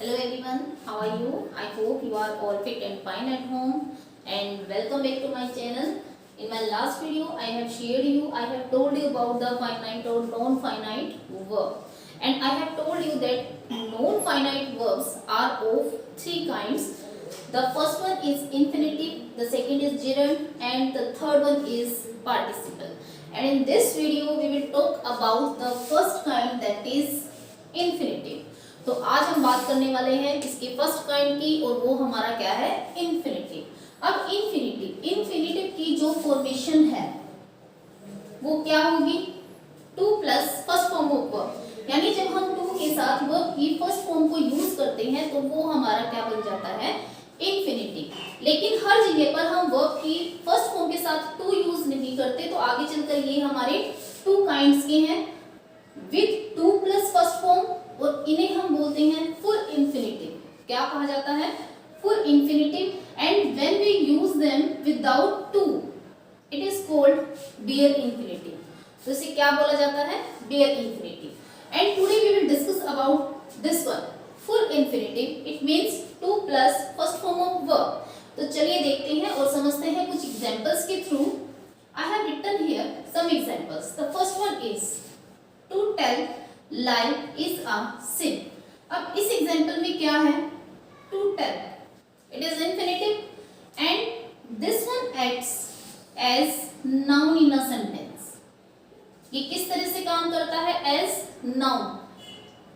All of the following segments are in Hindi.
Hello everyone, how are you? I hope you are all fit and fine at home and welcome back to my channel. In my last video, I have told you about the finite or non-finite verb, and I have told you that non-finite verbs are of three kinds. The first one is infinitive, the second is gerund, and the third one is participle. And in this video, we will talk about the first kind, that is infinitive. तो आज हम बात करने वाले हैं इसके फर्स्ट काइंड की, और वो हमारा क्या है, इन्फिनिटिव। अब इन्फिनिटिव की जो फॉर्मेशन है वो क्या होगी, to plus first form of verb, यानी जब हम टू के साथ वर्ब की फर्स्ट फॉर्म को यूज करते हैं तो वो हमारा क्या बन जाता है, इन्फिनिटिव। लेकिन हर जगह पर हम वर्ब की फर्स्ट फॉर्म के साथ टू यूज नहीं करते, तो आगे चलकर ये हमारे टू काइंड्स के हैं, with two plus first form, और इन्हें हम बोलते हैं फुल इन्फिनिटिव। क्या कहा जाता है, full infinitive. And when we use them without to, it is called bare infinitive. तो इसे क्या बोला जाता है, bare infinitive. And today we will discuss about this one, full infinitive. It means to plus first form of verb. तो चलिए देखते हैं और समझते हैं कुछ एग्जांपल्स के थ्रू। I have written here some examples. The first one is to tell lie is a sin। अब इस एग्जांपल में क्या है, to tell, it is infinitive and this one acts as noun in a sentence। ये किस तरह से काम करता है, as noun,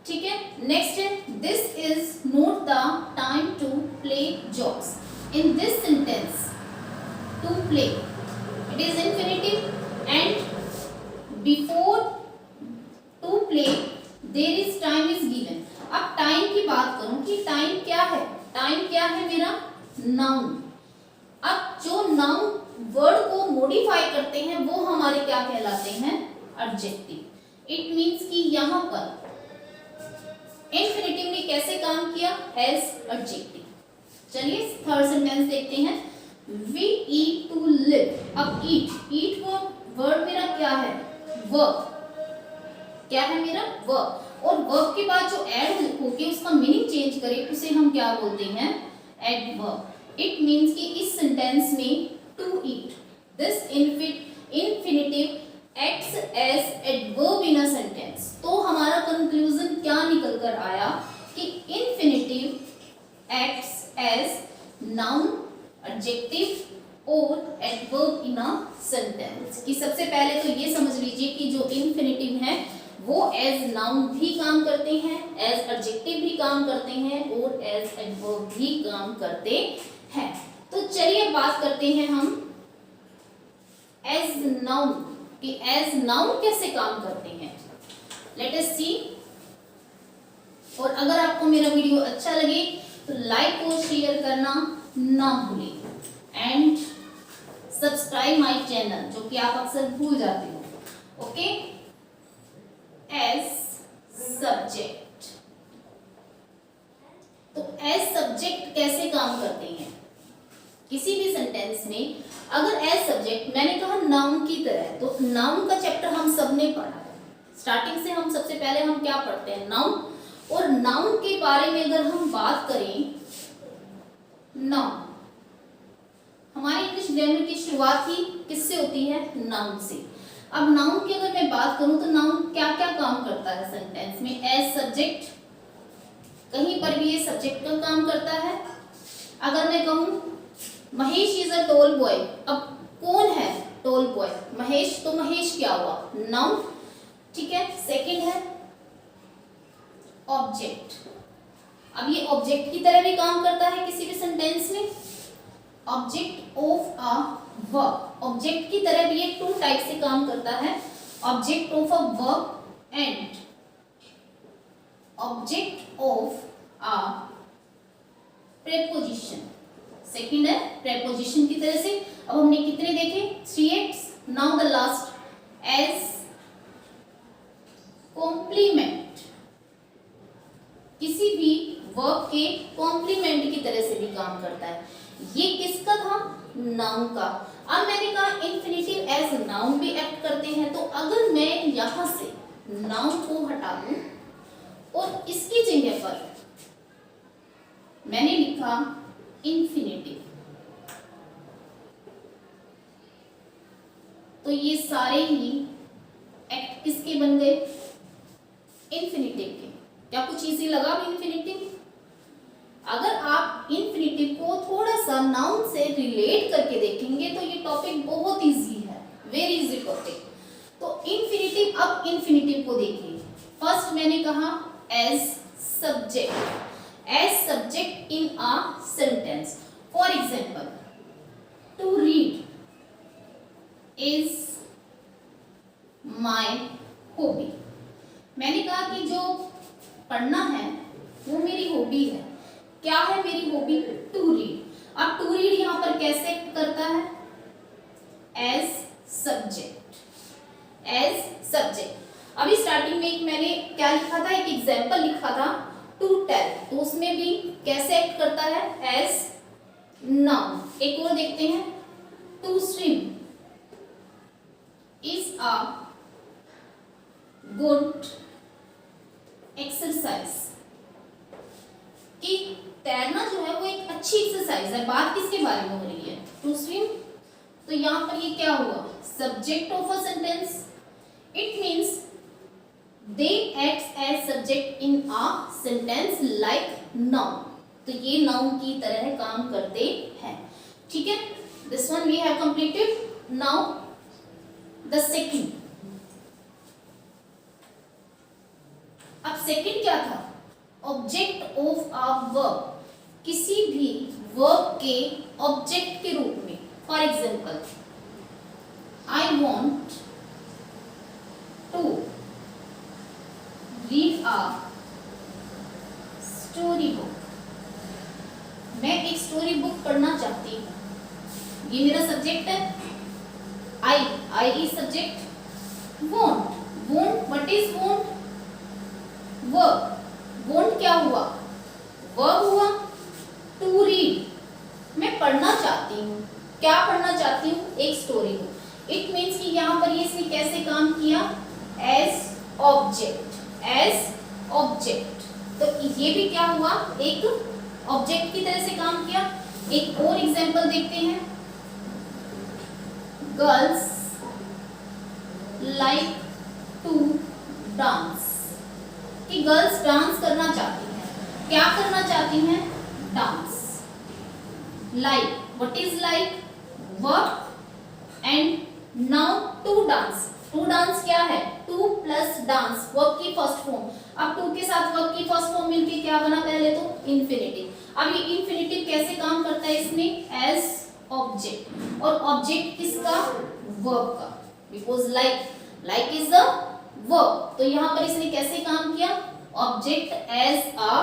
ठीक है। नेक्स्ट है, this is not the time to play jokes। in this sentence to play, it is infinitive and before to play there is time is given। अब टाइम की बात करूं कि टाइम क्या है, टाइम क्या है मेरा, नाउन। अब जो नाउन वर्ड को मॉडिफाई करते हैं वो हमारे क्या कहलाते हैं, एडजेक्टिव। इट मींस कि यहाँ पर इन्फिनिटिव ने कैसे काम किया, एज एडजेक्टिव। चलिए थर्ड सेंटेंस देखते हैं, वी ईट टू लिव। अब ईट वो वर्ड मेरा क्या है, वर्ब, क्या है मेरा, वर्ब। और वर्ब के बाद जो ऐड होके उसका मीनिंग चेंज करे उसे हम क्या बोलते हैं, एडवर्ब। इट मींस कि इस सेंटेंस में to eat, this infinitive acts as adverb in a sentence. तो हमारा कंक्लूजन क्या निकल कर आया कि infinitive acts as noun, adjective और एडवर्ब इन अ सेंटेंस। कि सबसे पहले तो ये समझ लीजिए कि जो इन्फिनिटिव है वो एज नाउन भी काम करते हैं, एज एडजेक्टिव भी काम करते हैं और एज एडवर्ब भी काम करते हैं। तो चलिए बात करते हैं हम एज नाउन, कि एज नाउन कैसे काम करते हैं। लेट अस सी। और अगर आपको मेरा वीडियो अच्छा लगे तो लाइक और शेयर करना ना भूलें एंड सब्सक्राइब माय चैनल, जो कि आप अक्सर भूल जाते हो। Okay, as subject. तो एज सब्जेक्ट कैसे काम करते हैं, किसी भी सेंटेंस में अगर एज सब्जेक्ट, मैंने कहा नाउन की तरह, तो नाउन का चैप्टर हम सबने पढ़ा है। स्टार्टिंग से हम सबसे पहले हम क्या पढ़ते हैं, नाउन। और नाउन के बारे में अगर हम बात करें, नाउन, हमारी इंग्लिश ग्रामर की शुरुआत ही किससे होती है, नाउन से। अब नाउन की अगर मैं बात करूं तो नाउन क्या क्या काम करता है सेंटेंस में, एज सब्जेक्ट, कहीं पर भी ये सब्जेक्ट का काम करता है। अगर मैं कहूं Mahesh is a tall boy, अब कौन है टॉल बॉय, महेश, तो महेश क्या हुआ, नाउन, ठीक है। सेकंड है ऑब्जेक्ट। अब ये ऑब्जेक्ट की तरह भी काम करता है किसी भी सेंटेंस में, object of a verb. Object की तरह भी ये टू टाइप से काम करता है, object of a verb and object of a preposition. Second है प्रेपोजिशन की तरह से। अब हमने कितने देखे, 3x। Now the last, as complement, किसी भी वर्ब के कॉम्प्लीमेंट की तरह से भी काम करता है। ये किसका था, नाउन का। अब मैंने कहा इन्फिनिटिव एज नाउन भी एक्ट करते हैं, तो अगर मैं यहां से नाउन को हटा दूं और इसकी जगह पर मैंने लिखा इंफिनिटिव, तो ये सारे ही एक्ट किसके बन गए? इंफिनिटिव के। क्या कुछ इजी लगा अब इंफिनिटिव? अगर आप इंफिनिटिव को थोड़ा सा नाउन से रिलेट करके देखेंगे तो ये टॉपिक बहुत इजी है, वेरी इजी टॉपिक। तो इंफिनिटिव, अब इंफिनिटिव को देखिए। फर्स्ट मैंने कहा as subject, as subject in a sentence. For example, to read is my hobby. मैंने कहा कि जो पढ़ना है वो मेरी हॉबी है। क्या है मेरी हॉबी? To read. अब टू रीड यहां पर कैसे एक्ट करता है? As subject, as subject. अभी स्टार्टिंग में एक मैंने क्या लिखा था, एक एग्जाम्पल लिखा था, टू टेल, तो उसमें भी कैसे एक्ट करता है? As noun. एक और देखते हैं, to swim is a good exercise, कि तैरना जो है वो एक अच्छी एक्सरसाइज है। बात किसके बारे में हो रही है? To swim. तो यहां पर ये क्या हुआ? Subject of a sentence. It means they acts as subject in a sentence like noun. तो ये नाउन की तरह काम करते हैं। ठीक है, this one we have completed. Now the second. अब सेकंड क्या था? ऑब्जेक्ट ऑफ अ वर्ब, किसी भी वर्ब के ऑब्जेक्ट के रूप में। For example, I want to read a story book. मैं एक स्टोरी बुक पढ़ना चाहती हूँ। ये मेरा सब्जेक्ट है, I is subject. Want, want, what is want? Verb. Want क्या हुआ? वर्ब हुआ। टू रीड, मैं पढ़ना चाहती हूँ। क्या पढ़ना चाहती हूँ? एक स्टोरी बुक। इट मीन्स कि यहाँ पर ये इसने कैसे काम किया? As object, as object. तो ये भी क्या हुआ? एक ऑब्जेक्ट की तरह से काम किया। एक और एग्जांपल देखते हैं, गर्ल्स लाइक टू डांस, कि गर्ल्स डांस करना चाहती हैं। क्या करना चाहती हैं? Dance. Like, what is like? Verb. And now to dance. To dance क्या है? टू प्लस डांस, वर्ब की फर्स्ट फॉर्म। अब टू के साथ वर्ब की फर्स्ट फॉर्म मिलके क्या बना? पहले तो इंफिनिटिव। अब ये इंफिनिटिव कैसे काम करता है इसमें? As object. और ऑब्जेक्ट किसका? वर्ब का, because like is the verb. तो यहां पर इसने कैसे काम किया? Object as a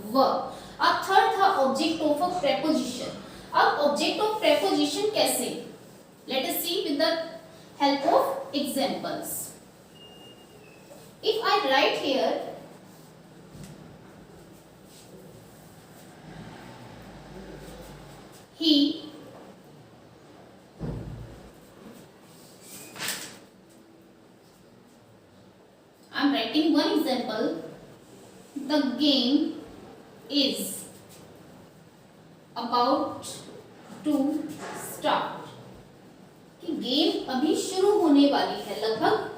verb. अब थर्ड था ऑब्जेक्ट ऑफ अ प्रेपोजिशन। अब ऑब्जेक्ट ऑफ प्रेपोजिशन कैसे? Let us see with the help of examples. If I write here he, I am writing one example. The game is about to start, कि गेम अभी शुरू होने वाली है, लगभग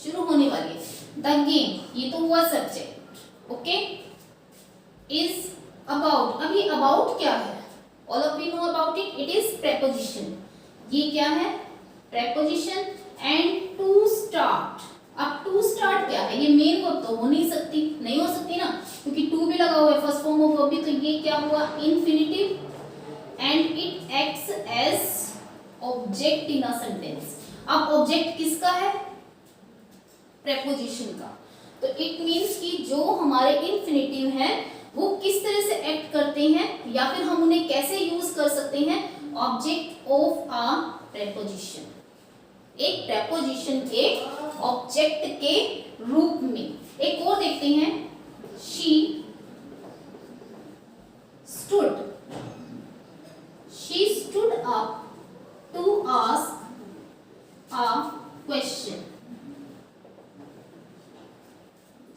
शुरू होने वाली है। द गेम, ये तो हुआ सब्जेक्ट। ओके, इज अबाउट, अभी अबाउट क्या है? All of you know about it, it is preposition. ये क्या है? प्रेपोजिशन। एंड टू स्टार्ट, अब टू स्टार्ट क्या है? ये मेन वर्ब तो हो नहीं सकती, नहीं हो सकती ना, क्योंकि टू भी लगा हुआ है फर्स्ट फॉर्म ऑफ वर्ब भी। तो ये क्या हुआ? Infinitive. And it acts as object in a sentence. अब ऑब्जेक्ट किसका है? प्रेपोजिशन का। तो इट मींस कि जो हमारे इंफिनिटिव हैं वो किस तरह से एक्ट करते हैं, या फिर हम उन्हें कैसे यूज कर सकते हैं? ऑब्जेक्ट ऑफ अ प्रेपोजिशन, एक प्रेपोजिशन के ऑब्जेक्ट के रूप में। एक और देखते हैं, she stood, she stood up to ask a question.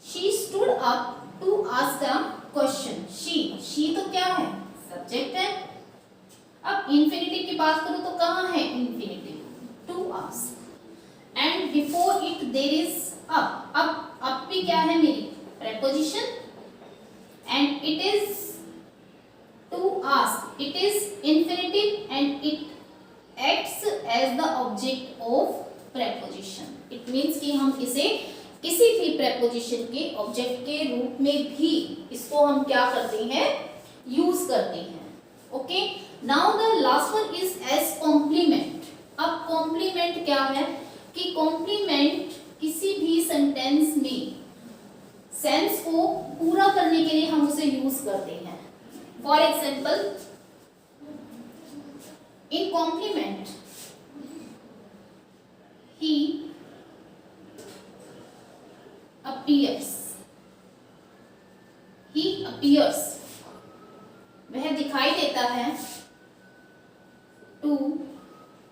She stood up to ask a question. She तो क्या है? सब्जेक्ट है। अब इंफिनिटिव की बात करूं तो कहाँ है infinitive? To ours and before it there is up. अब भी क्या है मेरी preposition and it is to ask, it is infinitive and it acts as the object of preposition. It means कि हम इसे किसी भी preposition के object के रूप में भी इसको हम क्या करते हैं, use करते हैं। Okay, now the last one is as complement. अब complement क्या है कि complement किसी भी sentence में सेंस को पूरा करने के लिए हम उसे यूज करते हैं। For example, in complement he appears, he appears वह दिखाई देता है, टू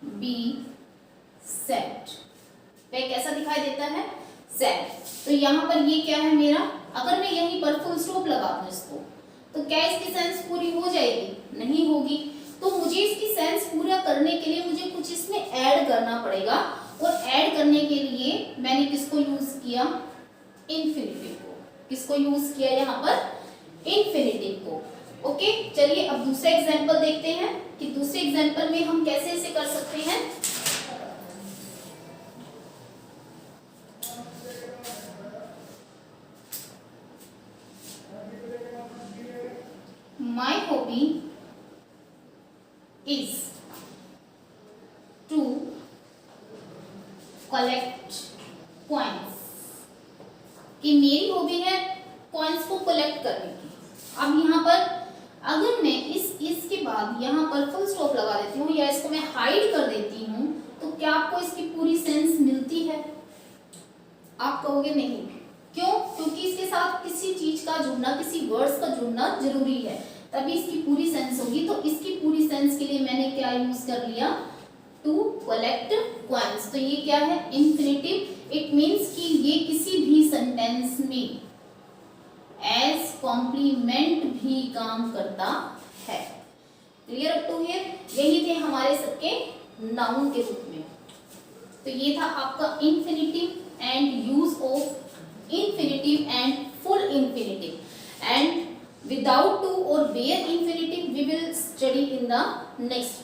बी सैड, वह कैसा दिखाई देता है, सैड। तो यहाँ पर ये क्या है मेरा, अगर मैं यहीं पर फुल स्टॉप लगा दूं इसको, तो क्या इसकी सेंस पूरी हो जाएगी? नहीं होगी। तो मुझे इसकी सेंस पूरा करने के लिए मुझे कुछ इसमें ऐड करना पड़ेगा, और ऐड करने के लिए मैंने किसको यूज किया, इंफिनिटिव को। किसको यूज किया यहाँ पर, इंफिनिटिव को। ओके, चलिए अब दूसरा एग्जाम्पल देखते हैं कि दूसरे एग्जाम्पल में हम कैसे इसे कर सकते हैं। My hobby is to collect coins, कि मेरी हॉबी है कॉइन्स को कलेक्ट करने की। अब यहाँ पर अगर मैं इसके बाद यहाँ पर फुल स्टॉप लगा देती हूँ या इसको मैं हाइड कर देती हूँ, तो क्या आपको इसकी पूरी सेंस मिलती है? आप कहोगे नहीं। क्यों? क्योंकि इसके साथ किसी चीज का जुड़ना, किसी वर्ड्स का जुड़ना जरूरी है, तभी इसकी पूरी सेंस होगी। तो इसकी पूरी सेंस के लिए मैंने क्या यूज कर लिया, टू कलेक्ट कॉइन्स। तो ये क्या है, इंफिनिटिव। इट मींस कि ये किसी भी सेंटेंस में एज कॉम्प्लीमेंट भी काम करता है। Clear up to here? यही थे हमारे सबके नाउन के रूप में। तो ये था आपका infinitive and use of infinitive and full infinitive, and without to or bare infinitive we will study in the next